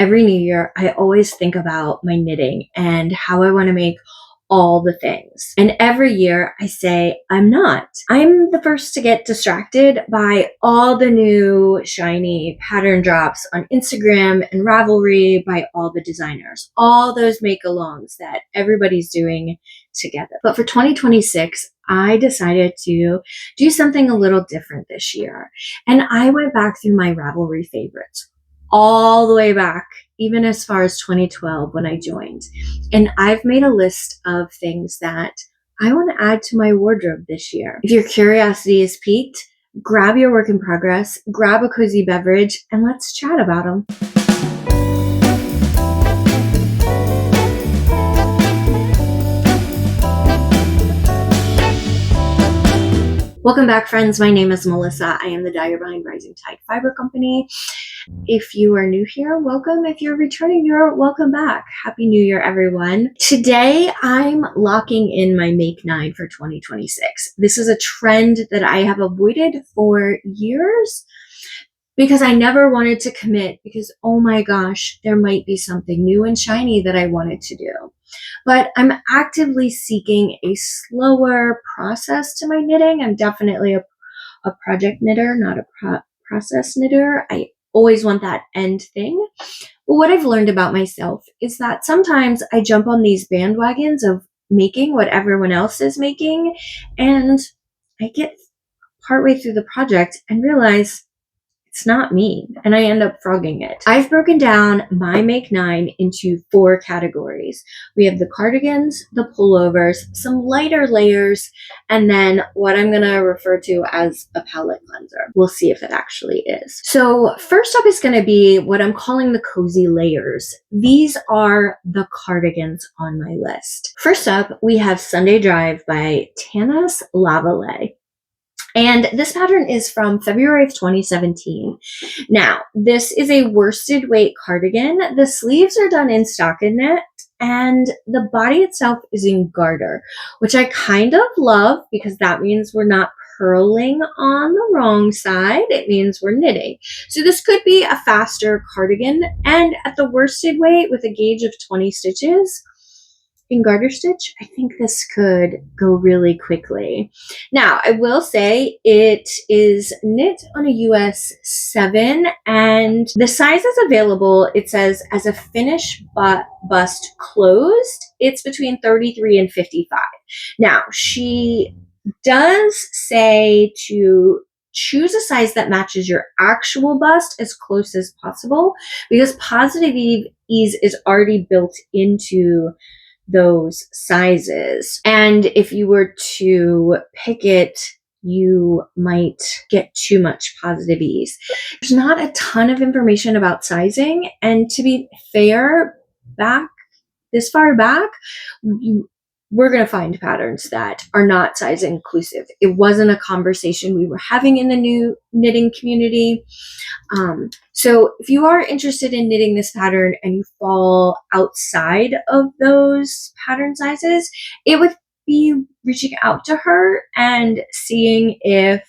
Every new year, I always think about my knitting and how I want to make all the things. And every year I say, I'm not. I'm the first to get distracted by all the new shiny pattern drops on Instagram and Ravelry by all the designers, all those make-alongs that everybody's doing together. But for 2026, I decided to do something a little different this year. And I went back through my Ravelry favorites all the way back, even as far as 2012 when I joined. And I've made a list of things that I want to add to my wardrobe this year. If your curiosity is piqued, grab your work in progress, grab a cozy beverage, and let's chat about them. Welcome back, friends. My name is Melissa. I am the dyer behind Rising Tide Fiber Company. If you are new here, welcome. If you're returning, welcome back. Happy New Year, everyone. Today, I'm locking in my Make 9 for 2026. This is a trend that I have avoided for years because I never wanted to commit because, oh my gosh, there might be something new and shiny that I wanted to do. But I'm actively seeking a slower process to my knitting. I'm definitely a project knitter, not a process knitter. I always want that end thing. But what I've learned about myself is that sometimes I jump on these bandwagons of making what everyone else is making, and I get partway through the project and realize it's not me, and I end up frogging it. I've broken down my Make 9 into 4 categories. We have the cardigans, the pullovers, some lighter layers, and then what I'm going to refer to as a palette cleanser. We'll see if it actually is. So first up is going to be what I'm calling the cozy layers. These are the cardigans on my list. First up, we have Sunday Drive by Tanis Lavallee. And this pattern is from February of 2017. Now, this is a worsted weight cardigan. The sleeves are done in stockinette, and the body itself is in garter, which I kind of love because that means we're not purling on the wrong side. It means we're knitting. So this could be a faster cardigan, and at the worsted weight with a gauge of 20 stitches, in garter stitch, I think this could go really quickly. Now, I will say it is knit on a US 7, and the sizes available, it says as a finish bust closed, it's between 33 and 55. Now, she does say to choose a size that matches your actual bust as close as possible because positive ease is already built into those sizes. And if you were to pick it, you might get too much positive ease. There's not a ton of information about sizing. And to be fair, this far back, we're going to find patterns that are not size inclusive. It wasn't a conversation we were having in the new knitting community. So if you are interested in knitting this pattern and you fall outside of those pattern sizes, it would be reaching out to her and seeing if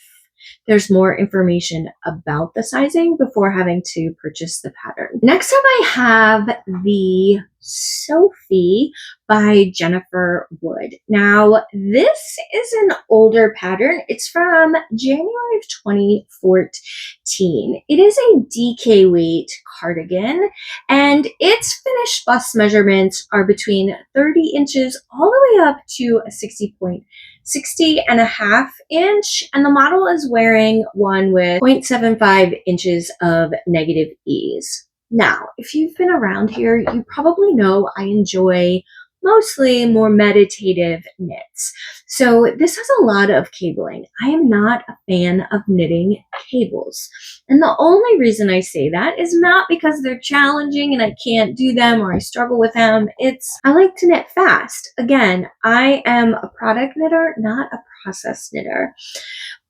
there's more information about the sizing before having to purchase the pattern. Next up, I have the Sophie by Jennifer Wood. Now, this is an older pattern. It's from January of 2014. It is a DK weight cardigan, and its finished bust measurements are between 30 inches all the way up to a 60 and a half inch, and the model is wearing one with 0.75 inches of negative ease. Now, if you've been around here, you probably know I enjoy mostly more meditative knits. So this has a lot of cabling. I am not a fan of knitting cables. And the only reason I say that is not because they're challenging and I can't do them or I struggle with them. I like to knit fast. Again, I am a product knitter, not a process knitter.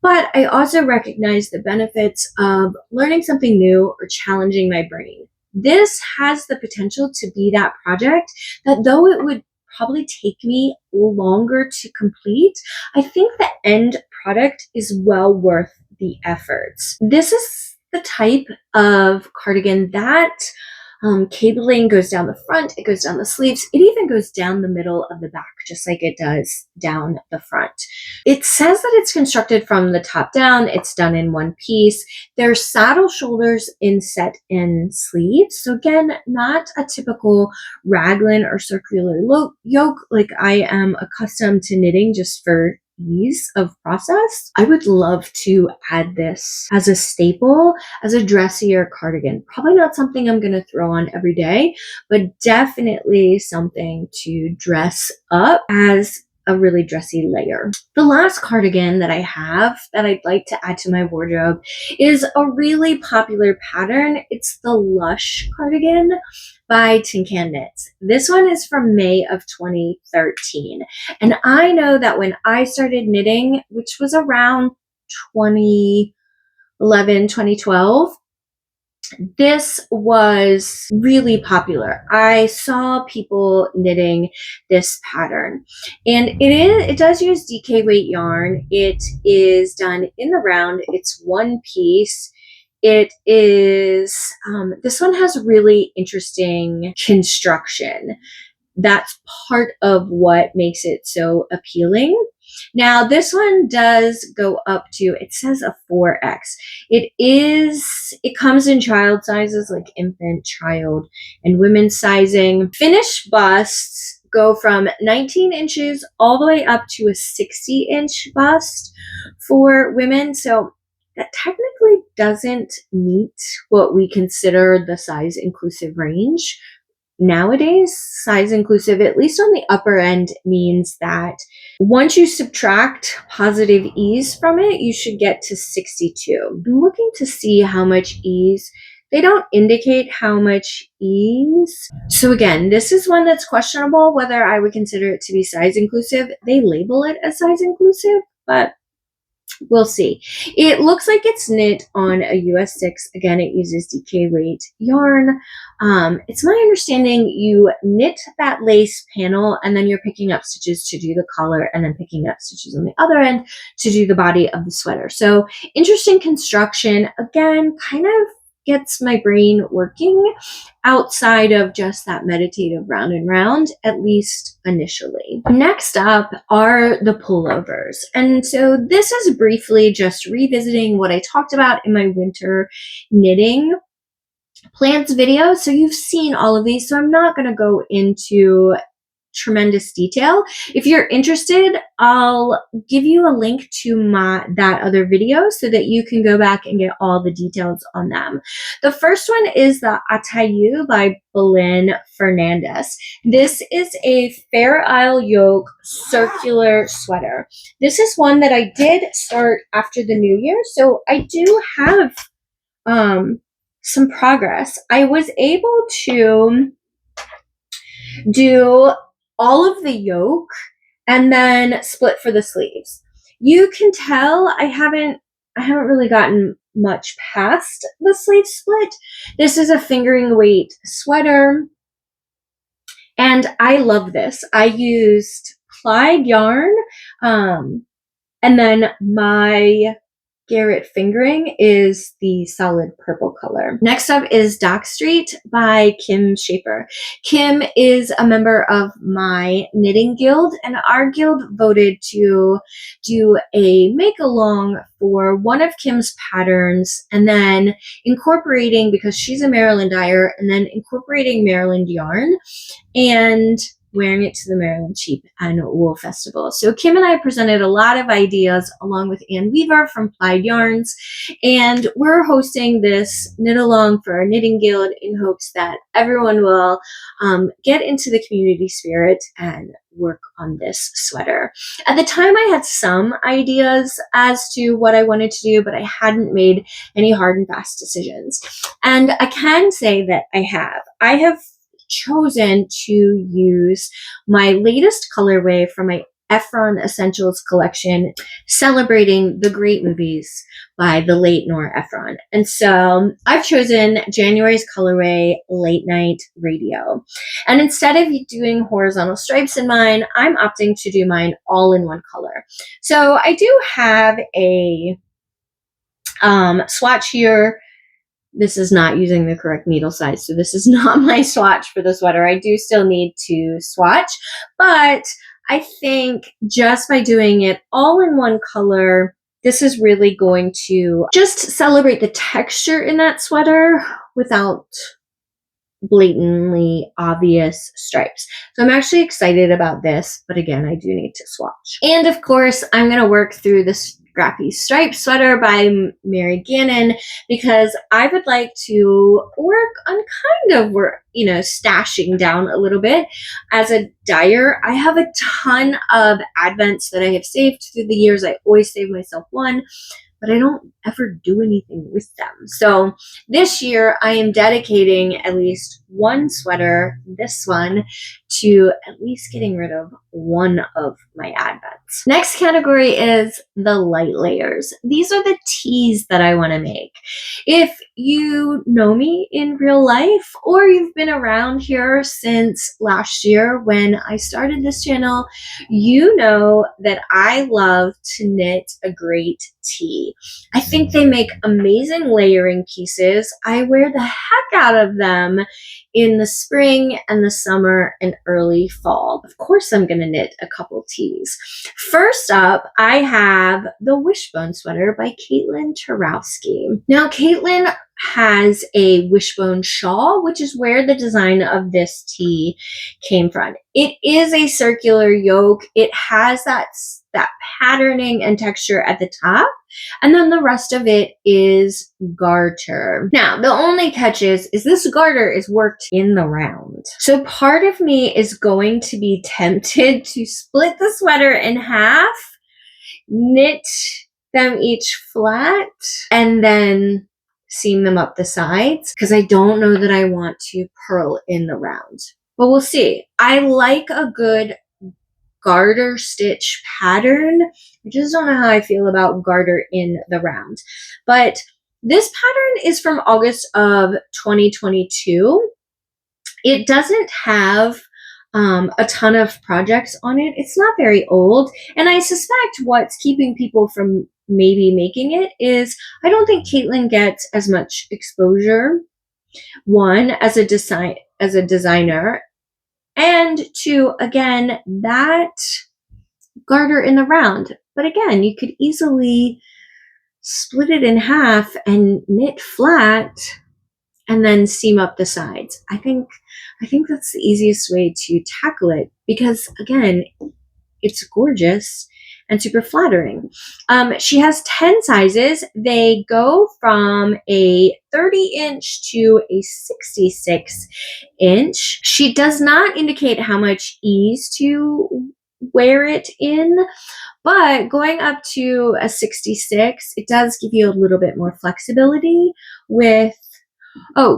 But I also recognize the benefits of learning something new or challenging my brain. This has the potential to be that project that, though it would probably take me longer to complete, I think the end product is well worth the efforts. This is the type of cardigan that Cabling goes down the front, it goes down the sleeves, it even goes down the middle of the back, just like it does down the front. It says that it's constructed from the top down, it's done in one piece. There's saddle shoulders inset in sleeves. So again, not a typical raglan or circular yoke like I am accustomed to knitting just for ease of process. I would love to add this as a staple, as a dressier cardigan. Probably not something I'm going to throw on every day, but definitely something to dress up as a really dressy layer. The last cardigan that I have that I'd like to add to my wardrobe is a really popular pattern. It's the Lush cardigan by Tin Can Knits. This one is from May of 2013. And I know that when I started knitting, which was around 2011, 2012, this was really popular. I saw people knitting this pattern, and it does use DK weight yarn. It is done in the round. It's one piece. It is, this one has really interesting construction. That's part of what makes it so appealing. Now, this one does go up to, it says a 4X. It comes in child sizes like infant, child, and women's sizing. Finished busts go from 19 inches all the way up to a 60-inch bust for women. So that technically doesn't meet what we consider the size inclusive range. Nowadays, size inclusive, at least on the upper end, means that once you subtract positive ease from it, you should get to 62. I'm looking to see how much ease. They don't indicate how much ease. So again, this is one that's questionable whether I would consider it to be size inclusive. They label it as size inclusive, but we'll see. It looks like it's knit on a US 6. Again, it uses DK weight yarn. It's my understanding you knit that lace panel and then you're picking up stitches to do the collar and then picking up stitches on the other end to do the body of the sweater. So interesting construction. Again, kind of gets my brain working outside of just that meditative round and round, at least initially. Next up are the pullovers. And so this is briefly just revisiting what I talked about in my winter knitting plans video. So you've seen all of these, so I'm not going to go into tremendous detail. If you're interested, I'll give you a link to that other video so that you can go back and get all the details on them. The first one is the Atayu by Belen Fernandez. This is a Fair Isle yoke circular sweater. This is one that I did start after the new year, so I do have some progress. I was able to do all of the yoke and then split for the sleeves. You can tell I haven't really gotten much past the sleeve split. This is a fingering weight sweater, and I love this. I used plied yarn, and then my Garrett fingering is the solid purple color. Next up is Dock Street by Kim Schaefer. Kim is a member of my knitting guild, and our guild voted to do a make-along for one of Kim's patterns and then incorporating, because she's a Maryland dyer, and then incorporating Maryland yarn and wearing it to the Maryland Sheep and Wool Festival. So Kim and I presented a lot of ideas along with Ann Weaver from Plied Yarns, and we're hosting this knit along for our knitting guild in hopes that everyone will get into the community spirit and work on this sweater. At the time, I had some ideas as to what I wanted to do, but I hadn't made any hard and fast decisions. And I can say that I have chosen to use my latest colorway from my Ephron Essentials collection, celebrating the great movies by the late Nora Ephron. And so I've chosen January's colorway, Late Night Radio. And instead of doing horizontal stripes in mine, I'm opting to do mine all in one color. So I do have a swatch here this is not using the correct needle size. So this is not my swatch for the sweater. I do still need to swatch, but I think just by doing it all in one color, this is really going to just celebrate the texture in that sweater without blatantly obvious stripes. So I'm actually excited about this, but again, I do need to swatch. And of course, I'm going to work through this Scrappy Stripe Sweater by Mary Gannon because I would like to work on kind of stashing down a little bit. As a dyer, I have a ton of advents that I have saved through the years. I always save myself one, but I don't ever do anything with them. So this year I am dedicating at least one sweater, this one, to at least getting rid of one of my advents. Next category is the light layers. These are the tees that I want to make. If you know me in real life or you've been around here since last year when I started this channel, you know that I love to knit a great tee. I think they make amazing layering pieces. I wear the heck out of them in the spring and the summer and early fall. Of course, I'm going to knit a couple tees. First up, I have the Wishbone Sweater by Caitlin Tarowski. Now, Caitlin has a wishbone shawl, which is where the design of this tee came from. It is a circular yoke. It has that patterning and texture at the top, and then the rest of it is garter. Now, the only catch is this garter is worked in the round. So part of me is going to be tempted to split the sweater in half, knit them each flat, and then seam them up the sides, because I don't know that I want to purl in the round. But we'll see. I like a good garter stitch pattern. I just don't know how I feel about garter in the round. But this pattern is from August of 2022. It doesn't have a ton of projects on it. It's not very old. And I suspect what's keeping people from maybe making it is I don't think Caitlin gets as much exposure, one, as a designer, and two, again, that garter in the round. But again, you could easily split it in half and knit flat and then seam up the sides. I think that's the easiest way to tackle it because, again, it's gorgeous and super flattering. She has 10 sizes. They go from a 30-inch to a 66-inch. She does not indicate how much ease to wear it in, but going up to a 66, it does give you a little bit more flexibility with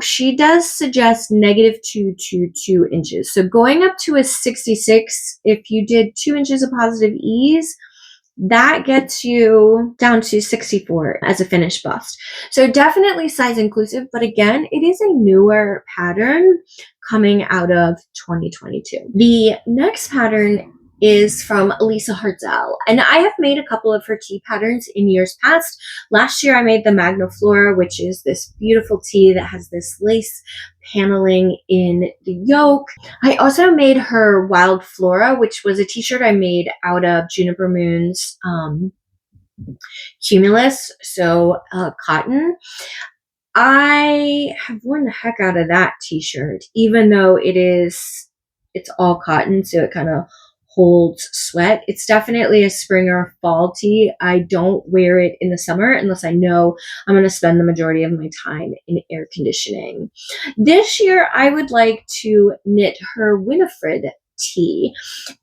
she does suggest -2 to 2 inches. So going up to a 66, if you did 2 inches of positive ease, that gets you down to 64 as a finished bust. So definitely size inclusive, but again, it is a newer pattern coming out of 2022. The next pattern is from Elisa Hartzell, and I have made a couple of her tee patterns in years past. Last year I made the Magna Flora, which is this beautiful tee that has this lace paneling in the yoke. I also made her Wild Flora, which was a t-shirt I made out of Juniper Moon's Cumulus, so cotton. I have worn the heck out of that t-shirt, even though it's all cotton, so it kind of holds sweat. It's definitely a spring or fall tee. I don't wear it in the summer unless I know I'm going to spend the majority of my time in air conditioning. This year, I would like to knit her Winifred tee,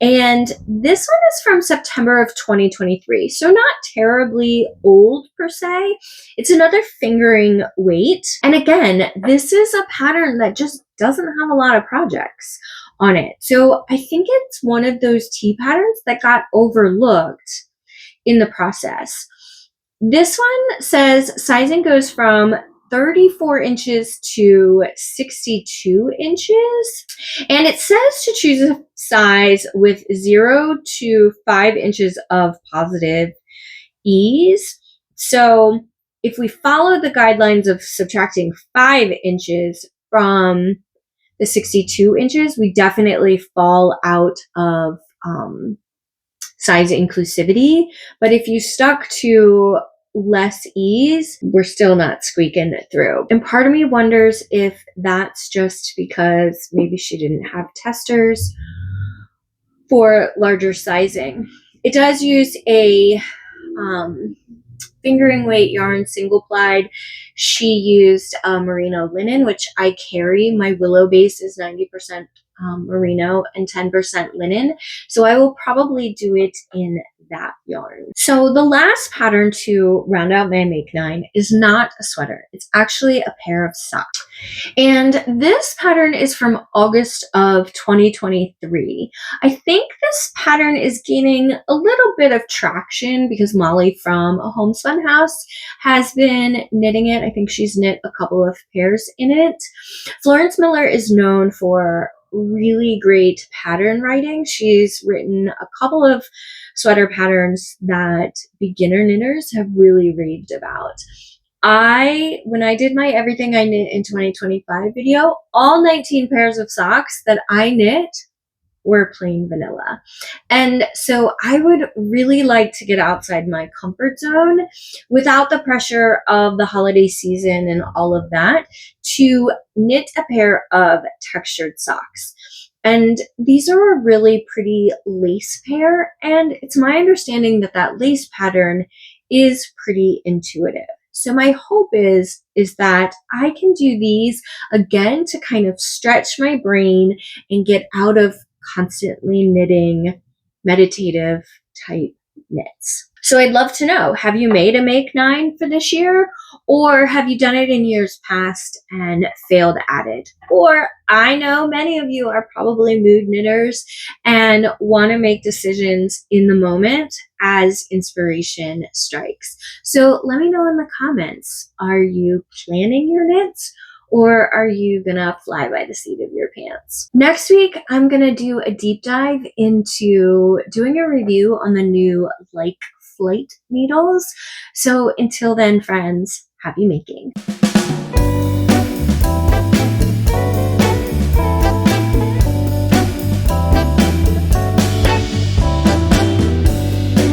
and this one is from September of 2023, so not terribly old per se. It's another fingering weight, and again, this is a pattern that just doesn't have a lot of projects on it. So I think it's one of those tee patterns that got overlooked in the process. This one says sizing goes from 34 inches to 62 inches. And it says to choose a size with 0 to 5 inches of positive ease. So if we follow the guidelines of subtracting 5 inches from the 62 inches, we definitely fall out of size inclusivity. But if you stuck to less ease, we're still not squeaking it through. And part of me wonders if that's just because maybe she didn't have testers for larger sizing. It does use a fingering weight yarn, single plied. She used merino linen, which I carry. My willow base is 90% merino and 10% linen. So I will probably do it in that yarn. So the last pattern to round out my Make 9 is not a sweater. It's actually a pair of socks. And this pattern is from August of 2023. I think this pattern is gaining a little bit of traction because Molly from A Homespun House has been knitting it. I think she's knit a couple of pairs in it. Florence Miller is known for really great pattern writing. She's written a couple of sweater patterns that beginner knitters have really raved about. When I did my Everything I Knit in 2025 video, all 19 pairs of socks that I knit were plain vanilla. And so I would really like to get outside my comfort zone without the pressure of the holiday season and all of that to knit a pair of textured socks. And these are a really pretty lace pair, and it's my understanding that that lace pattern is pretty intuitive. So my hope is that I can do these again to kind of stretch my brain and get out of constantly knitting meditative type knits. So I'd love to know, have you made a Make 9 for this year? Or have you done it in years past and failed at it? Or I know many of you are probably mood knitters and want to make decisions in the moment as inspiration strikes. So let me know in the comments, are you planning your knits? Or are you gonna fly by the seat of your pants? Next week, I'm gonna do a deep dive into doing a review on the new Like Flight needles. So until then, friends, happy making.